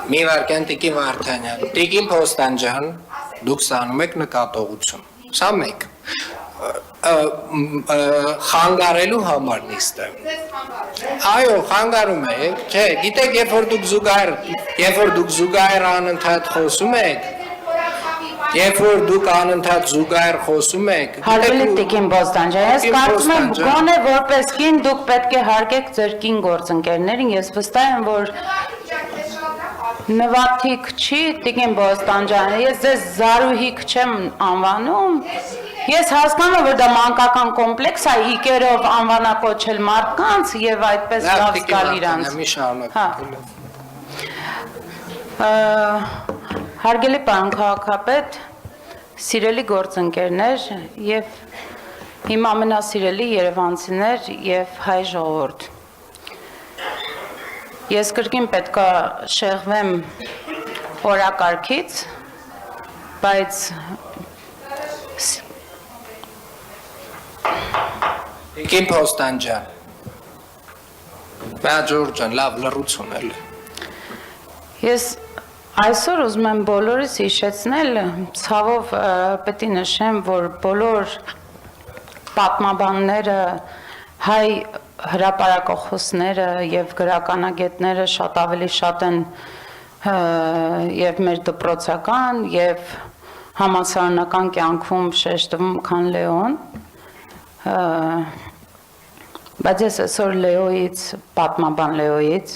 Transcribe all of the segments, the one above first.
Մի վարքան Տիկին Վարդանյան, Տիկին Փոստանջան, դուք ստանում եք նկատողություն։ Սա մեկ։ Խանգարելու համար նիստը։ Այո, խանգարում եք, չէ, գիտեք, երբ որ դուք զուգահեռ անընդհատ խոսում եք, երբ որ դուք անընդհատ զուգահեռ խոսում եք, Հարգելի Տիկին Փոստանջան, ես կարծում եմ գոնե որպես կին դուք պետք է հարգեք ձեր կին գործընկերներին, ես վստահ եմ, որ նվաթիկ չի Տիկին Փոստանջան, ես ձեզ Զարուհիկ չեմ անվանում, ես հասկանում եմ, որ դա մանկական կոմպլեքս է, իկերով անվանակոչել մարդկանց եւ այդպես լավ զգալ իրանց։ Հարգելի պարոն քաղաքապետ, սիրելի գործընկերներ եւ իմ ամենասիրելի երևանցիներ եւ հայ ժողովուրդ։ Ես կրկին պետքա շեղվեմ օրակարգից, բայց Տիկին Փոստանջան, Ջորջան, լավ լռություն էլ։ Ես այսօր ուզում եմ բոլորիս հիշեցնել, ցավով պետք է նշեմ, որ բոլոր պատմաբանները, հայ հրապարակախոսները եւ գրականագետները շատ ավելի շատ են եւ մեր դպրոցական եւ համալսարանական կյանքում շեշտվում, քան Լեոն, բայց ես այսօր Լեոյից, պատմաբան Լեոյից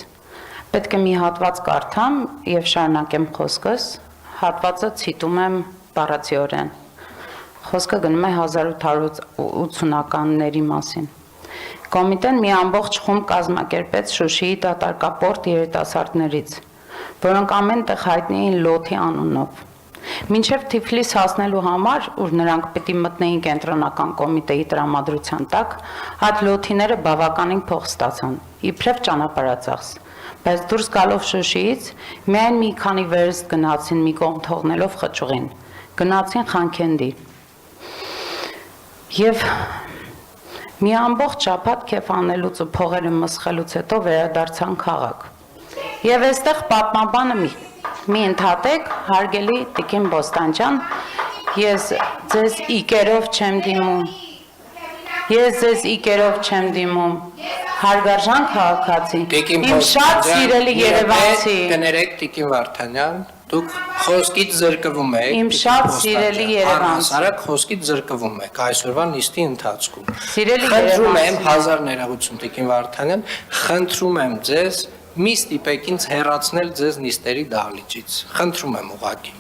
պետք է մի հատված կարդամ եւ շարունակեմ խոսքս, հատվածը ցիտում եմ բառացիորեն։ Խոսքը գնում է 1880-ականների մասին։ Կոմիտեն մի ամբողջ խումբ կազմակերպեց Շուշիի դատարկապորտ երիտասարդներից, որոնք ամեն տեղ հայտնի էին Լոթի անունով։ Մինչև Թիֆլիս հասնելու համար, ուր նրանք պիտի մտնեին կենտրոնական կոմիտեի տրամադրության տակ, այդ լոթիները բավականին փող ստացան, իբրև ճանապարհածախս, բայց դուրս գալով Շուշիից, միայն մի քանի վերստ գնացին մի կողմ թողնելով խճուղին, գնացին Խանքենդի։ Եվ մի ամբողջ շաբաթ քեֆ անելուց ու փողերը մսխելուց հետո վերադարձան քաղաք։ Եվ այստեղ պատմաբանը մի ընդհատեք, հարգելի Տիկին Փոստանջան, ես ձեզ իկերով չեմ դիմում, հարգարժան քաղաքացի, իմ շատ սիրելի երևանցի, կներեք Տիկին Վարդանյան, դուք խոսքից զրկվում եք, իմ շատ սիրելի երևանցի, առանց խոսքից զրկվում եք այսօրվա նիստի ընթացքում, սիրելի խնդրում եմ, հազար ներողություն Տիկին Վարդանյան, խնդրում եմ ձեզ մի ստիպեք ինձ հեռացնել ձեզ նիստերի դահլիճից, խնդրում եմ ուղղակի։